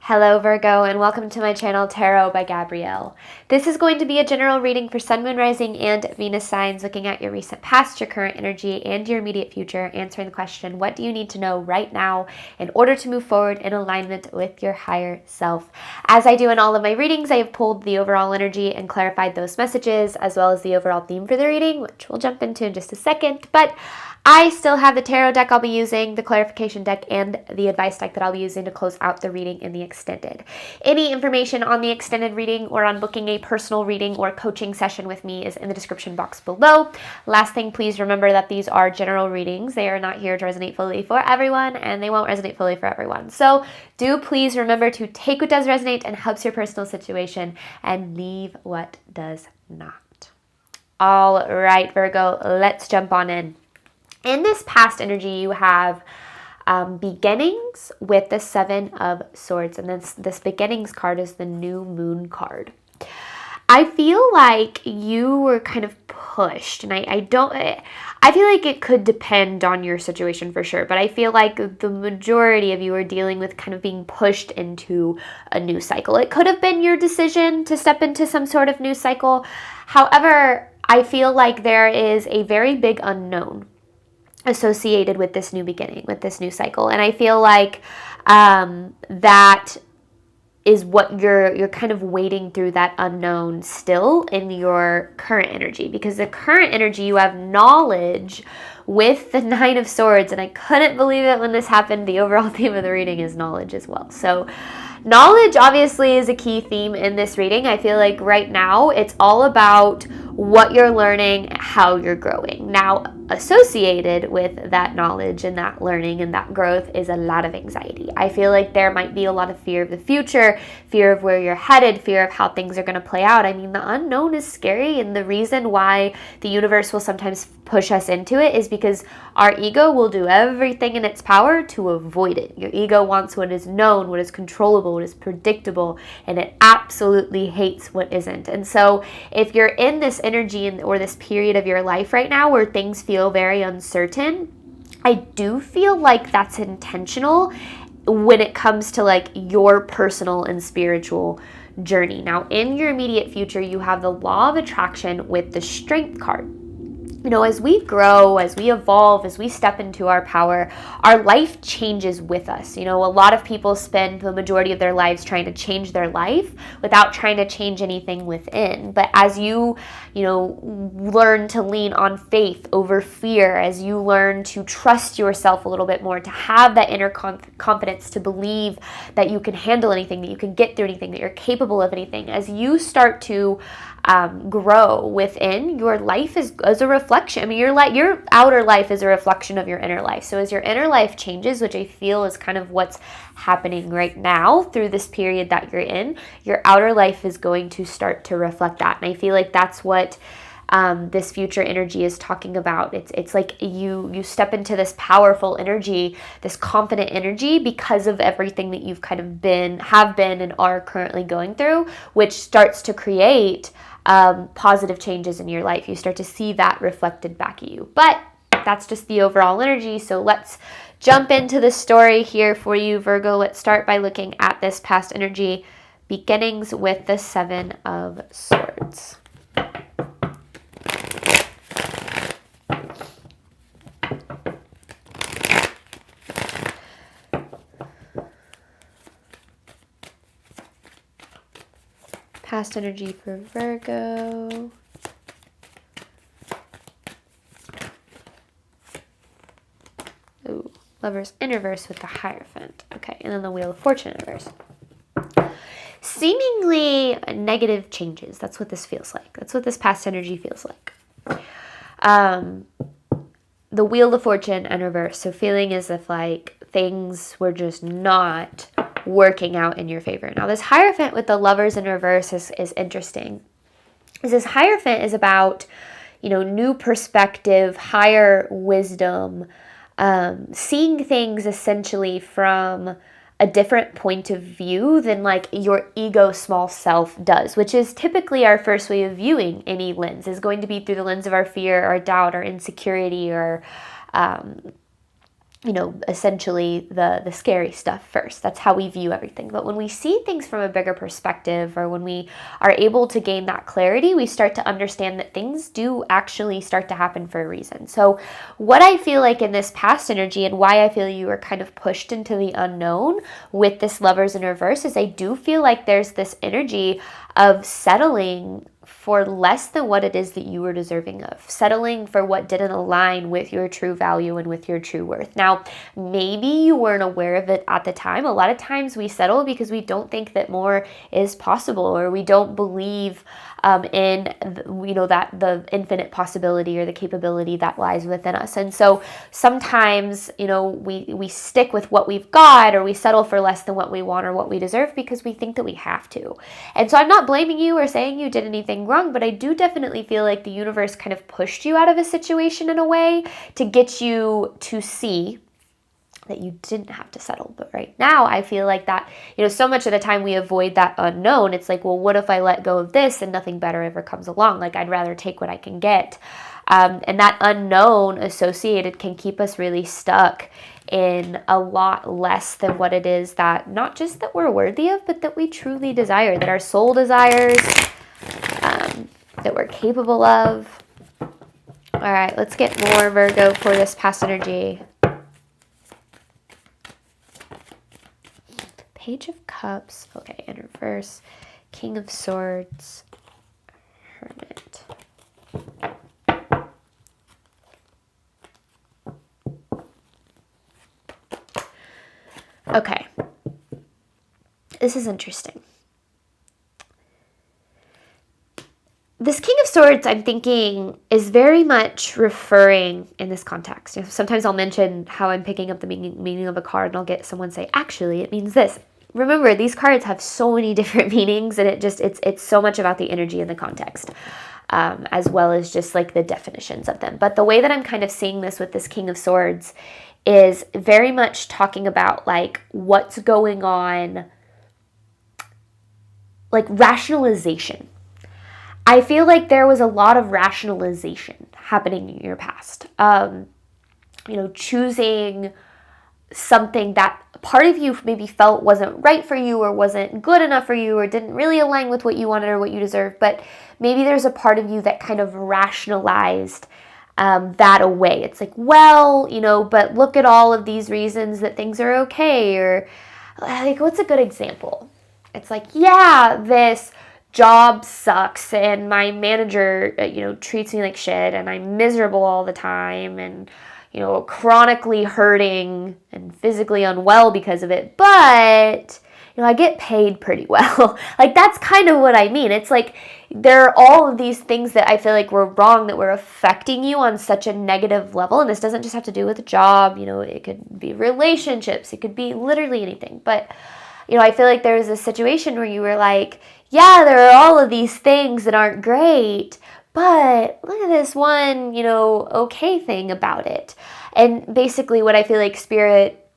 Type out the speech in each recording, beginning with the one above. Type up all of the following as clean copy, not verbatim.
Hello Virgo, and welcome to my channel Tarot by Gabrielle. This is going to be a general reading for Sun, Moon, Rising, and Venus signs, looking at your recent past, your current energy, and your immediate future, answering the question, what do you need to know right now in order to move forward in alignment with your higher self? As I do in all of my readings, I have pulled the overall energy and clarified those messages, as well as the overall theme for the reading, which we'll jump into in just a second, but I still have the tarot deck I'll be using, the clarification deck, and the advice deck that I'll be using to close out the reading in the extended. Any information on the extended reading or on booking a personal reading or coaching session with me is in the description box below. Last thing, please remember that these are general readings. They are not here to resonate fully for everyone, and they won't resonate fully for everyone. So do please remember to take what does resonate and helps your personal situation and leave what does not. All right, Virgo, let's jump on in. In this past energy, you have beginnings with the Seven of Swords, and this beginnings card is the new moon card. I feel like you were kind of pushed, and I feel like it could depend on your situation for sure, but I feel like the majority of you are dealing with kind of being pushed into a new cycle. It could have been your decision to step into some sort of new cycle. However, I feel like there is a very big unknown associated with this new beginning, with this new cycle. And I feel like that is what you're kind of wading through, that unknown still in your current energy, because the current energy, you have knowledge with the Nine of Swords, and I couldn't believe it when this happened. The overall theme of the reading is knowledge as well. So knowledge obviously is a key theme in this reading. I feel like right now it's all about what you're learning, how you're growing. Now, associated with that knowledge and that learning and that growth is a lot of anxiety. I feel like there might be a lot of fear of the future, fear of where you're headed, fear of how things are going to play out. I mean, the unknown is scary, and the reason why the universe will sometimes push us into it is because our ego will do everything in its power to avoid it. Your ego wants what is known, what is controllable, what is predictable, and it absolutely hates what isn't. And so if you're in this energy or this period of your life right now where things feel very uncertain, I do feel like that's intentional when it comes to like your personal and spiritual journey. Now, in your immediate future, you have the law of attraction with the Strength card. You know, as we grow, as we evolve, as we step into our power, our life changes with us. You know, a lot of people spend the majority of their lives trying to change their life without trying to change anything within. But as you learn to lean on faith over fear, as you learn to trust yourself a little bit more, to have that inner confidence, to believe that you can handle anything, that you can get through anything, that you're capable of anything, as you start to grow within, your life is as a reflection. I mean, your outer life is a reflection of your inner life. So as your inner life changes, which I feel is kind of what's happening right now through this period that you're in, your outer life is going to start to reflect that. And I feel like that's what this future energy is talking about. It's like you step into this powerful energy, this confident energy, because of everything that you've kind of have been and are currently going through, which starts to create positive changes in your life. You start to see that reflected back at you. But that's just the overall energy. So let's jump into the story here for you, Virgo. Let's start by looking at this past energy, beginnings with the Seven of Swords. Past energy for Virgo. Ooh, Lovers in reverse with the Hierophant. Okay, and then the Wheel of Fortune in reverse. Seemingly negative changes. That's what this feels like. That's what this past energy feels like. The Wheel of Fortune in reverse. So feeling as if like things were just not working out in your favor. Now, this Hierophant with the Lovers in reverse is interesting. This Hierophant is about, new perspective, higher wisdom, seeing things essentially from a different point of view than like your ego small self does, which is typically our first way of viewing any lens, is going to be through the lens of our fear, our doubt, our insecurity, or essentially the scary stuff first. That's how we view everything. But when we see things from a bigger perspective, or when we are able to gain that clarity, we start to understand that things do actually start to happen for a reason. So what I feel like in this past energy, and why I feel you were kind of pushed into the unknown with this Lovers in reverse, is I do feel like there's this energy of settling for less than what it is that you were deserving of, settling for what didn't align with your true value and with your true worth. Now, maybe you weren't aware of it at the time. A lot of times we settle because we don't think that more is possible, or we don't believe in that the infinite possibility or the capability that lies within us. And so sometimes we stick with what we've got, or we settle for less than what we want or what we deserve because we think that we have to. And so I'm not blaming you or saying you did anything wrong, but I do definitely feel like the universe kind of pushed you out of a situation in a way to get you to see that you didn't have to settle. But right now, I feel like that, so much of the time we avoid that unknown. It's like, well, what if I let go of this and nothing better ever comes along? Like, I'd rather take what I can get. And that unknown associated can keep us really stuck in a lot less than what it is that, not just that we're worthy of, but that we truly desire, that our soul desires, that we're capable of. All right, let's get more Virgo for this past energy. Page of Cups, okay, in reverse, King of Swords, Hermit. Okay, this is interesting. This King of Swords, I'm thinking, is very much referring in this context. Sometimes I'll mention how I'm picking up the meaning of a card, and I'll get someone say, actually, it means this. Remember, these cards have so many different meanings, and it's so much about the energy and the context, as well as just like the definitions of them. But the way that I'm kind of seeing this with this King of Swords is very much talking about like what's going on, like rationalization. I feel like there was a lot of rationalization happening in your past. Choosing something that part of you maybe felt wasn't right for you, or wasn't good enough for you, or didn't really align with what you wanted or what you deserved. But maybe there's a part of you that kind of rationalized that away. It's like, well, but look at all of these reasons that things are okay. Or like, what's a good example? It's like, yeah, this job sucks, and my manager, treats me like shit, and I'm miserable all the time, and, chronically hurting and physically unwell because of it. But, I get paid pretty well. Like, that's kind of what I mean. It's like, there are all of these things that I feel like were wrong, that were affecting you on such a negative level. And this doesn't just have to do with a job, it could be relationships, it could be literally anything. But, I feel like there was a situation where you were like, yeah, there are all of these things that aren't great, but look at this one, okay thing about it. And basically what I feel like Spirit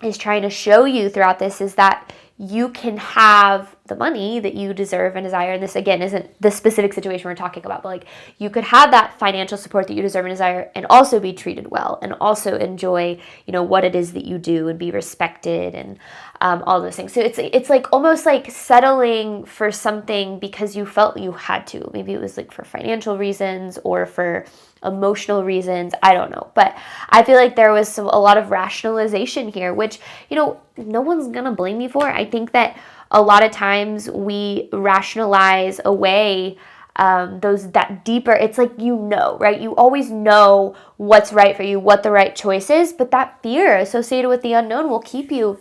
is trying to show you throughout this is that you can have the money that you deserve and desire. And this, again, isn't the specific situation we're talking about, but like you could have that financial support that you deserve and desire, and also be treated well, and also enjoy, what it is that you do, and be respected, and all those things. So it's like almost like settling for something because you felt you had to. Maybe it was like for financial reasons or for emotional reasons. I don't know. But I feel like there was a lot of rationalization here, which, no one's going to blame you for. I think that a lot of times we rationalize away that deeper, it's like, right? You always know what's right for you, what the right choice is, but that fear associated with the unknown will keep you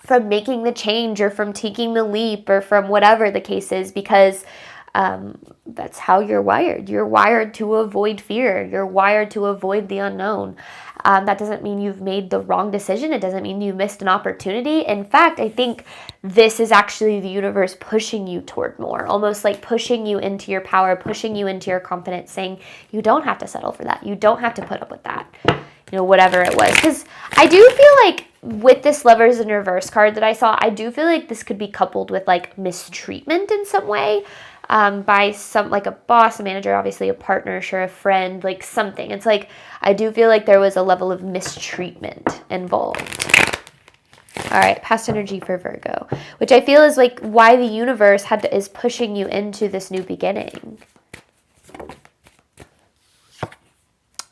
from making the change, or from taking the leap, or from whatever the case is, because that's how you're wired. You're wired to avoid fear. You're wired to avoid the unknown. That doesn't mean you've made the wrong decision. It doesn't mean you missed an opportunity. In fact, I think this is actually the universe pushing you toward more, almost like pushing you into your power, pushing you into your confidence, saying you don't have to settle for that. You don't have to put up with that, whatever it was. Because I do feel like with this Lovers in Reverse card that I saw, I do feel like this could be coupled with like mistreatment in some way. by some, like a boss, a manager, obviously a partner, sure, a friend, like something. It's like, I do feel like there was a level of mistreatment involved. All right, past energy for Virgo, which I feel is like why the universe is pushing you into this new beginning.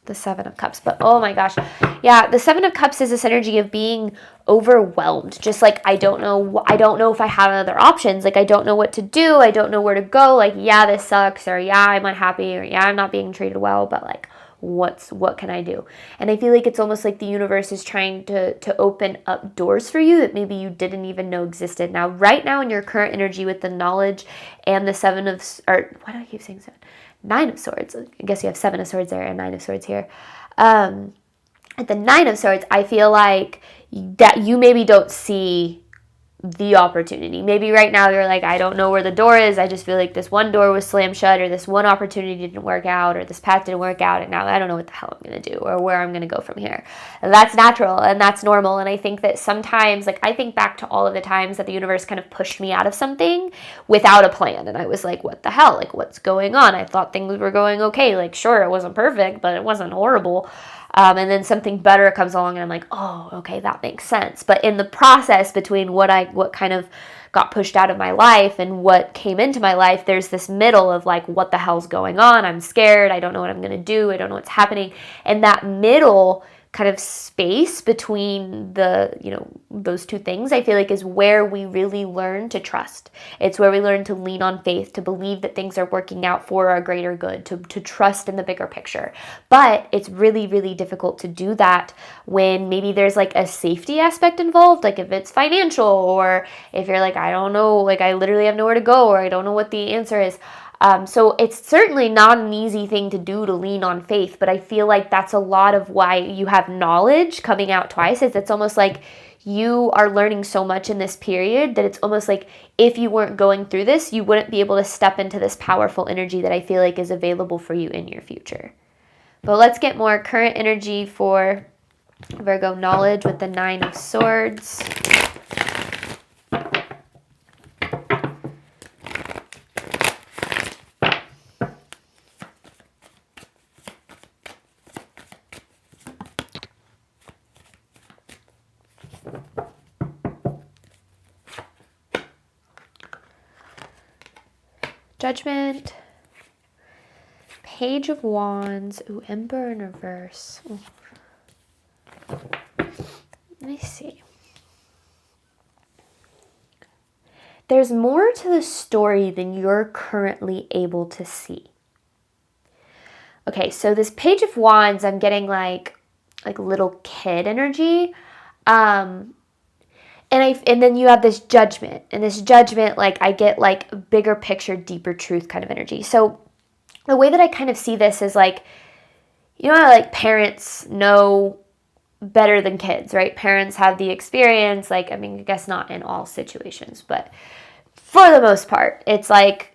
The Seven of Cups, but oh my gosh, yeah, the Seven of Cups is this energy of being overwhelmed. Just like, I don't know if I have other options. Like, I don't know what to do. I don't know where to go. Like, yeah, this sucks, or yeah, I'm unhappy, or yeah, I'm not being treated well, but like, what can I do? And I feel like it's almost like the universe is trying to open up doors for you that maybe you didn't even know existed. Now, right now in your current energy with the knowledge and the why do I keep saying seven? Nine of Swords. I guess you have Seven of Swords there and Nine of Swords here. At the Nine of Swords, I feel like that you maybe don't see the opportunity. Maybe right now you're like, I don't know where the door is. I just feel like this one door was slammed shut, or this one opportunity didn't work out, or this path didn't work out, and now I don't know what the hell I'm going to do or where I'm going to go from here. And that's natural and that's normal. And I think that sometimes, like, I think back to all of the times that the universe kind of pushed me out of something without a plan. And I was like, what the hell? Like, what's going on? I thought things were going okay. Like, sure, it wasn't perfect, but it wasn't horrible. And then something better comes along and I'm like, oh, okay, that makes sense. But in the process between what kind of got pushed out of my life and what came into my life, there's this middle of like, what the hell's going on? I'm scared. I don't know what I'm going to do. I don't know what's happening. And that middle kind of space between those two things, I feel like is where we really learn to trust. It's where we learn to lean on faith, to believe that things are working out for our greater good, to trust in the bigger picture. But it's really, really difficult to do that when maybe there's like a safety aspect involved, like if it's financial, or if you're like, I don't know, like I literally have nowhere to go, or I don't know what the answer is. So it's certainly not an easy thing to do, to lean on faith, but I feel like that's a lot of why you have knowledge coming out twice. Is it's almost like you are learning so much in this period that it's almost like if you weren't going through this, you wouldn't be able to step into this powerful energy that I feel like is available for you in your future. But let's get more current energy for Virgo knowledge with the Nine of Swords. Judgment, Page of Wands, ooh, Emperor in reverse. Ooh. Let me see. There's more to the story than you're currently able to see. Okay, so this Page of Wands, I'm getting like little kid energy. And then you have this Judgment, and this Judgment, like I get like bigger picture, deeper truth kind of energy. So the way that I kind of see this is like, you know how like parents know better than kids, right? Parents have the experience, like, I mean, I guess not in all situations, but for the most part, it's like,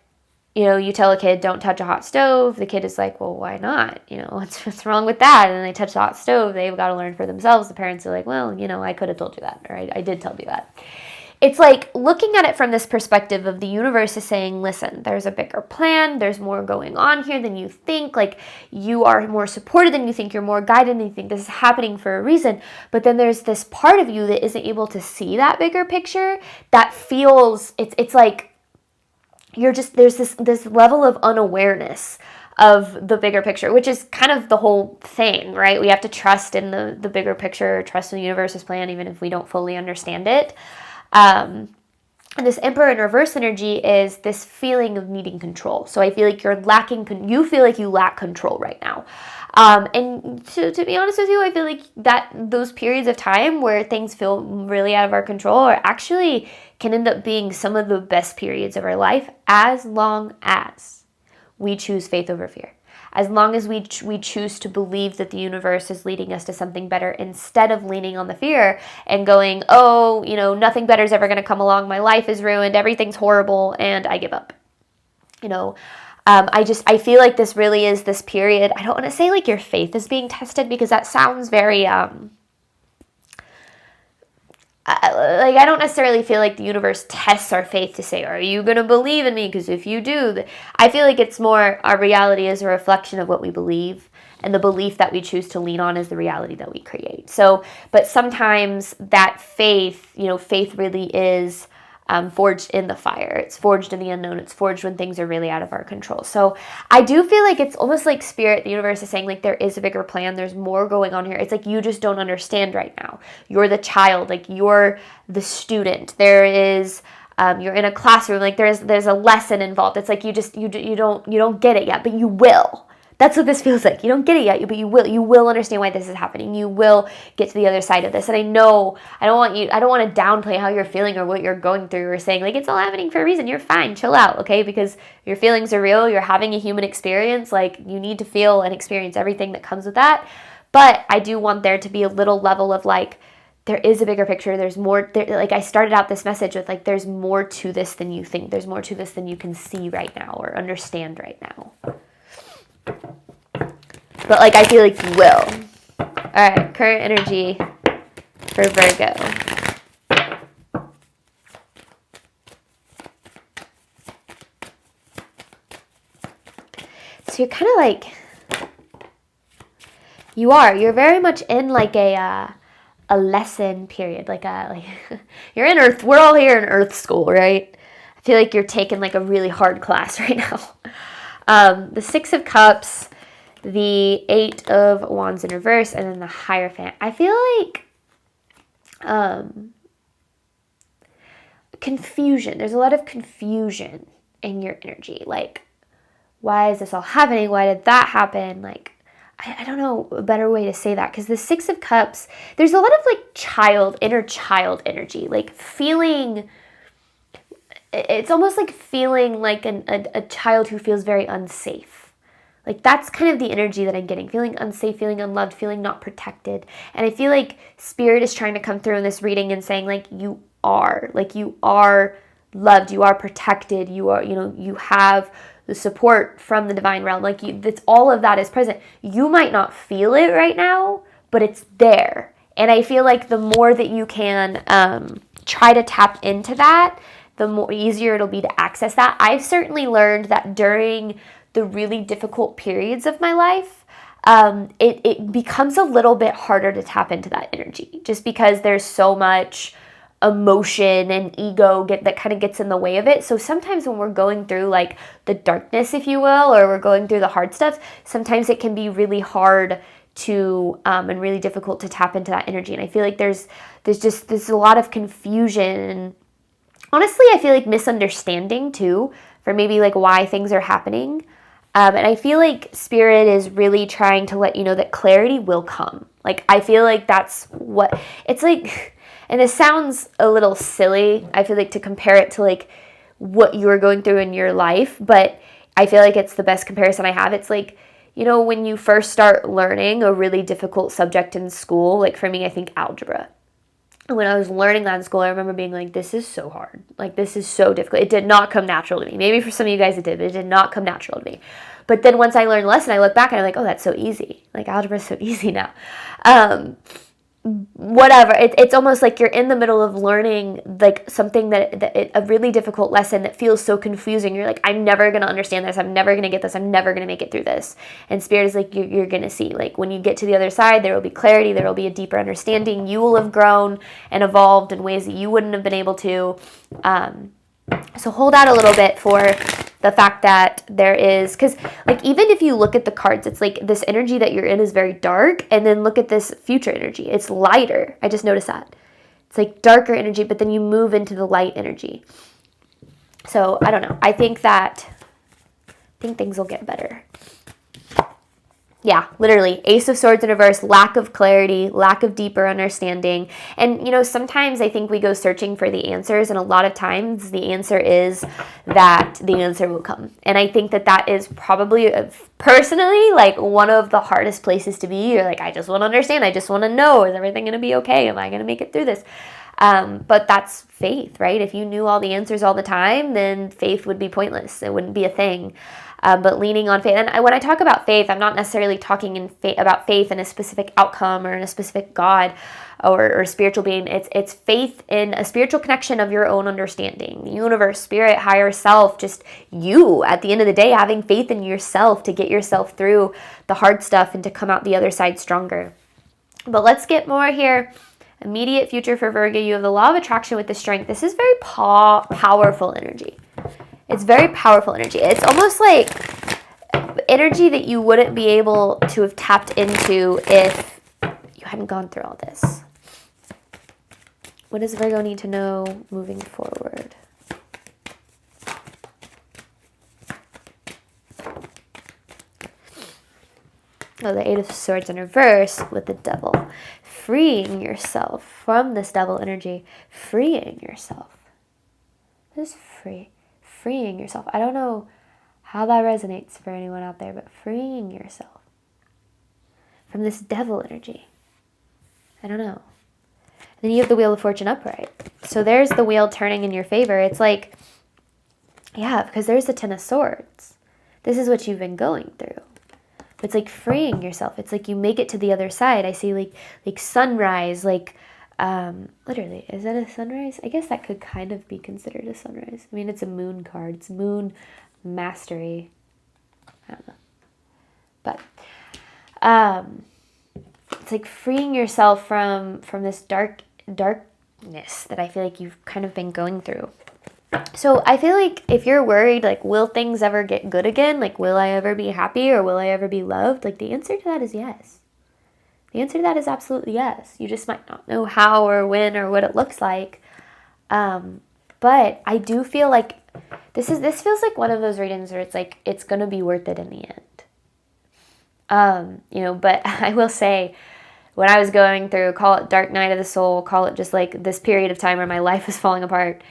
you know, you tell a kid, don't touch a hot stove. The kid is like, well, why not? You know, what's wrong with that? And then they touch the hot stove. They've got to learn for themselves. The parents are like, well, you know, I could have told you that, or I did tell you that. It's like looking at it from this perspective of the universe is saying, listen, there's a bigger plan. There's more going on here than you think. Like, you are more supported than you think. You're more guided than you think. This is happening for a reason. But then there's this part of you that isn't able to see that bigger picture, that feels, it's like, there's this level of unawareness of the bigger picture, which is kind of the whole thing, right? We have to trust in the bigger picture, trust in the universe's plan, even if we don't fully understand it. And this Emperor in reverse energy is this feeling of needing control. So I feel like you feel like you lack control right now. And to be honest with you, I feel like that those periods of time where things feel really out of our control are actually can end up being some of the best periods of our life, as long as we choose faith over fear. As long as we choose to believe that the universe is leading us to something better, instead of leaning on the fear and going, oh, you know, nothing better is ever going to come along. My life is ruined. Everything's horrible. And I give up. You know, I feel like this really is this period. I don't want to say like your faith is being tested, because that sounds very, I don't necessarily feel like the universe tests our faith to say, are you going to believe in me? Because if you do, I feel like it's more our reality is a reflection of what we believe. And the belief that we choose to lean on is the reality that we create. So, but sometimes that faith, faith really is forged in the fire. It's forged in the unknown. It's forged when things are really out of our control. So I do feel like it's almost like spirit, the universe is saying like there is a bigger plan. There's more going on here. It's like you just don't understand right now. You're the child, like you're the student. There is you're in a classroom, like there's a lesson involved. It's like you don't get it yet, but you will. That's what this feels like. You don't get it yet, but you will. You will understand why this is happening. You will get to the other side of this. And I know I don't want to downplay how you're feeling or what you're going through or saying like it's all happening for a reason. You're fine. Chill out, okay? Because your feelings are real. You're having a human experience. Like you need to feel and experience everything that comes with that. But I do want there to be a little level of like there is a bigger picture. There's more. Like I started out this message with like there's more to this than you think. There's more to this than you can see right now or understand right now. But like I feel like you will. Alright, current energy for Virgo. So you're kind of like, you're very much in like a lesson period. Like you're in Earth, we're all here in Earth school, right? I feel like you're taking like a really hard class right now. The Six of Cups, the Eight of Wands in reverse, and then the Hierophant. I feel like confusion. There's a lot of confusion in your energy. Like, why is this all happening? Why did that happen? Like, I don't know a better way to say that, because the Six of Cups, there's a lot of like inner child energy, like feeling, it's almost like feeling like a child who feels very unsafe. Like that's kind of the energy that I'm getting, feeling unsafe, feeling unloved, feeling not protected. And I feel like spirit is trying to come through in this reading and saying like you are loved, you are protected, you have the support from the divine realm. Like that's all of that is present. You might not feel it right now, but it's there. And I feel like the more that you can try to tap into that, the more easier it'll be to access that. I've certainly learned that during the really difficult periods of my life, it becomes a little bit harder to tap into that energy just because there's so much emotion and ego that kind of gets in the way of it. So sometimes when we're going through like the darkness, if you will, or we're going through the hard stuff, sometimes it can be really hard to and really difficult to tap into that energy. And I feel like there's a lot of confusion and honestly I feel like misunderstanding too for maybe like why things are happening. And I feel like spirit is really trying to let you know that clarity will come. Like, I feel like that's what it's like. And this sounds a little silly, I feel like, to compare it to like what you're going through in your life. But I feel like it's the best comparison I have. It's like, when you first start learning a really difficult subject in school, like for me, I think algebra. When I was learning that in school, I remember being like, this is so hard. Like, this is so difficult. It did not come natural to me. Maybe for some of you guys it did, but it did not come natural to me. But then once I learned the lesson, I look back and I'm like, oh, that's so easy. Like, algebra is so easy now. Whatever. It's almost like you're in the middle of learning like something a really difficult lesson that feels so confusing. You're like, I'm never going to understand this. I'm never going to get this. I'm never going to make it through this. And spirit is like, you're going to see, like when you get to the other side, there will be clarity. There will be a deeper understanding. You will have grown and evolved in ways that you wouldn't have been able to. So hold out a little bit for the fact that there is, because like even if you look at the cards, it's like this energy that you're in is very dark, and then look at this future energy, it's lighter. I just noticed that it's like darker energy, but then you move into the light energy. So I don't know, I think things will get better. Yeah, literally, Ace of Swords in reverse, lack of clarity, lack of deeper understanding. And, sometimes I think we go searching for the answers, and a lot of times the answer is that the answer will come. And I think that is probably, personally, like one of the hardest places to be. You're like, I just want to understand. I just want to know, is everything going to be okay? Am I going to make it through this? But that's faith, right? If you knew all the answers all the time, then faith would be pointless. It wouldn't be a thing. but leaning on faith. And when I talk about faith, I'm not necessarily talking about faith in a specific outcome or in a specific God or spiritual being. It's faith in a spiritual connection of your own understanding, the universe, spirit, higher self, just you at the end of the day, having faith in yourself to get yourself through the hard stuff and to come out the other side stronger. But let's get more here. Immediate future for Virgo, you have the law of attraction with the strength. This is very powerful energy. It's very powerful energy. It's almost like energy that you wouldn't be able to have tapped into if you hadn't gone through all this. What does Virgo need to know moving forward? Oh, the Eight of Swords in reverse with the Devil. Freeing yourself from this devil energy. Freeing yourself. What is free? Freeing yourself. I don't know how that resonates for anyone out there, but freeing yourself from this devil energy. I don't know. Then you have the Wheel of Fortune upright. So there's the wheel turning in your favor. It's like, yeah, because there's the Ten of Swords. This is what you've been going through. It's like freeing yourself. It's like you make it to the other side. I see like sunrise, like literally, is that a sunrise? I guess that could kind of be considered a sunrise. I mean, it's a moon card. It's moon mastery. I don't know. But it's like freeing yourself from this darkness that I feel like you've kind of been going through. So I feel like if you're worried, like, will things ever get good again? Like, will I ever be happy or will I ever be loved? Like, the answer to that is yes. The answer to that is absolutely yes. You just might not know how or when or what it looks like. But I do feel like this feels like one of those readings where it's like, it's going to be worth it in the end. But I will say, when I was going through, call it dark night of the soul, call it just like this period of time where my life was falling apart,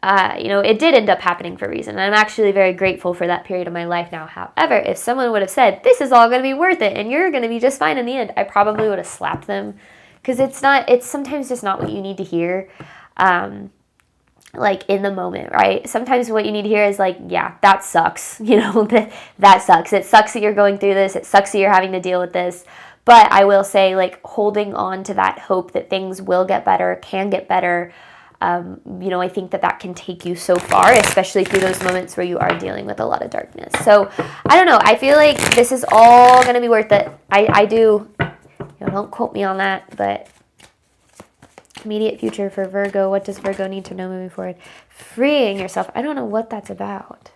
it did end up happening for a reason. And I'm actually very grateful for that period of my life now. However, if someone would have said, this is all going to be worth it and you're going to be just fine in the end, I probably would have slapped them. Because it's sometimes just not what you need to hear, like in the moment, right? Sometimes what you need to hear is like, yeah, that sucks. That sucks. It sucks that you're going through this. It sucks that you're having to deal with this. But I will say, like, holding on to that hope that things will get better, can get better, I think that can take you so far, especially through those moments where you are dealing with a lot of darkness. So, I don't know. I feel like this is all going to be worth it. I do. Don't quote me on that, but immediate future for Virgo. What does Virgo need to know moving forward? Freeing yourself. I don't know what that's about.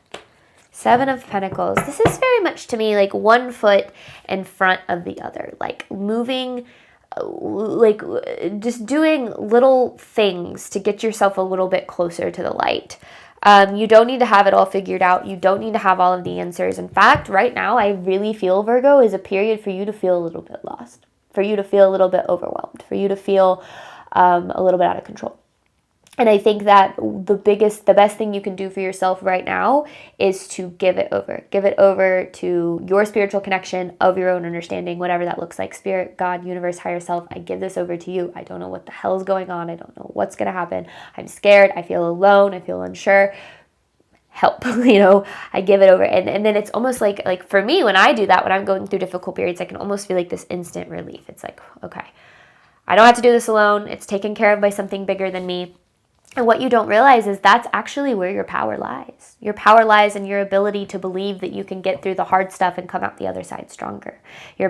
Seven of Pentacles. This is very much to me like one foot in front of the other, like moving, like just doing little things to get yourself a little bit closer to the light. You don't need to have it all figured out. You don't need to have all of the answers. In fact, right now, I really feel Virgo is a period for you to feel a little bit lost, for you to feel a little bit overwhelmed, for you to feel a little bit out of control. And I think that the best thing you can do for yourself right now is to give it over. Give it over to your spiritual connection of your own understanding, whatever that looks like. Spirit, God, universe, higher self, I give this over to you. I don't know what the hell is going on. I don't know what's going to happen. I'm scared. I feel alone. I feel unsure. Help, I give it over. And then it's almost like for me, when I do that, when I'm going through difficult periods, I can almost feel like this instant relief. It's like, okay, I don't have to do this alone. It's taken care of by something bigger than me. And what you don't realize is that's actually where your power lies. Your power lies in your ability to believe that you can get through the hard stuff and come out the other side stronger. Your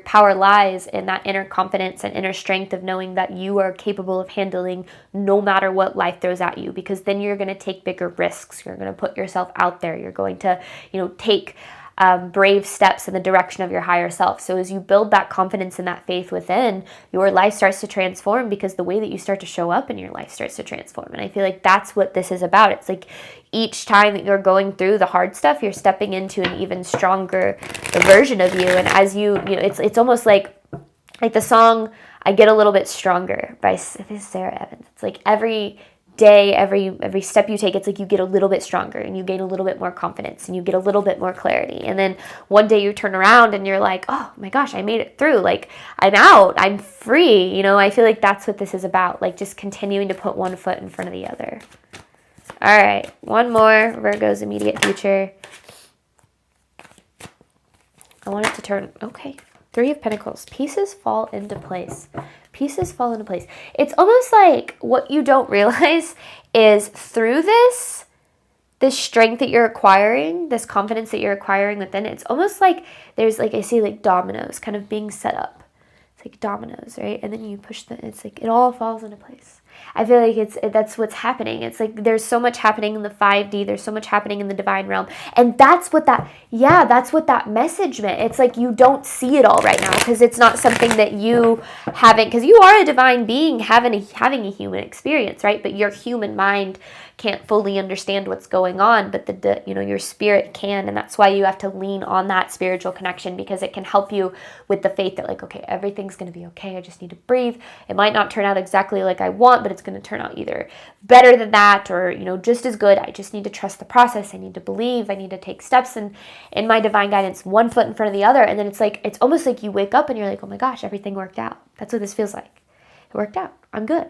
power lies in that inner confidence and inner strength of knowing that you are capable of handling no matter what life throws at you, because then you're going to take bigger risks. You're going to put yourself out there. You're going to, take brave steps in the direction of your higher self. So as you build that confidence and that faith within, your life starts to transform, because the way that you start to show up in your life starts to transform. And I feel like that's what this is about. It's like each time that you're going through the hard stuff, you're stepping into an even stronger version of you. And as it's almost like the song I Get a Little Bit Stronger by Sarah Evans. It's like every day, every step you take, it's like you get a little bit stronger and you gain a little bit more confidence and you get a little bit more clarity. And then one day you turn around and you're like, oh my gosh, I made it through. Like, I'm out, I'm free. I feel like that's what this is about. Like, just continuing to put one foot in front of the other. All right, one more, Virgo's immediate future. want it to turn, okay. 3 of Pentacles. Pieces fall into place. Pieces fall into place. It's almost like what you don't realize is through this strength that you're acquiring, this confidence that you're acquiring within, it's almost like there's like, I see like dominoes kind of being set up. It's like dominoes, right? And then you push it's like it all falls into place. I feel like that's what's happening. It's like there's so much happening in the 5D. There's so much happening in the divine realm. And that's what that message meant. It's like you don't see it all right now because it's not something that you haven't, because you are a divine being having a human experience, right? But your human mind can't fully understand what's going on, but your spirit can, and that's why you have to lean on that spiritual connection, because it can help you with the faith that like, okay, everything's going to be okay. I just need to breathe. It might not turn out exactly like I want, but it's going to turn out either better than that or, just as good. I just need to trust the process. I need to believe. I need to take steps in my divine guidance, one foot in front of the other. And then it's almost like you wake up and you're like, oh my gosh, everything worked out. That's what this feels like. It worked out. I'm good.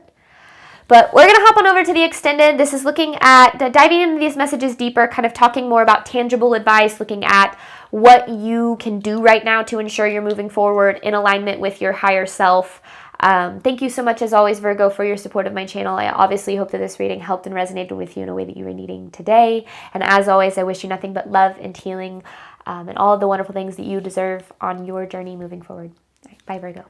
But we're going to hop on over to the extended. This is looking at diving into these messages deeper, kind of talking more about tangible advice, looking at what you can do right now to ensure you're moving forward in alignment with your higher self. Thank you so much, as always, Virgo, for your support of my channel. I obviously hope that this reading helped and resonated with you in a way that you were needing today. And as always, I wish you nothing but love and healing and all of the wonderful things that you deserve on your journey moving forward. All right, bye, Virgo.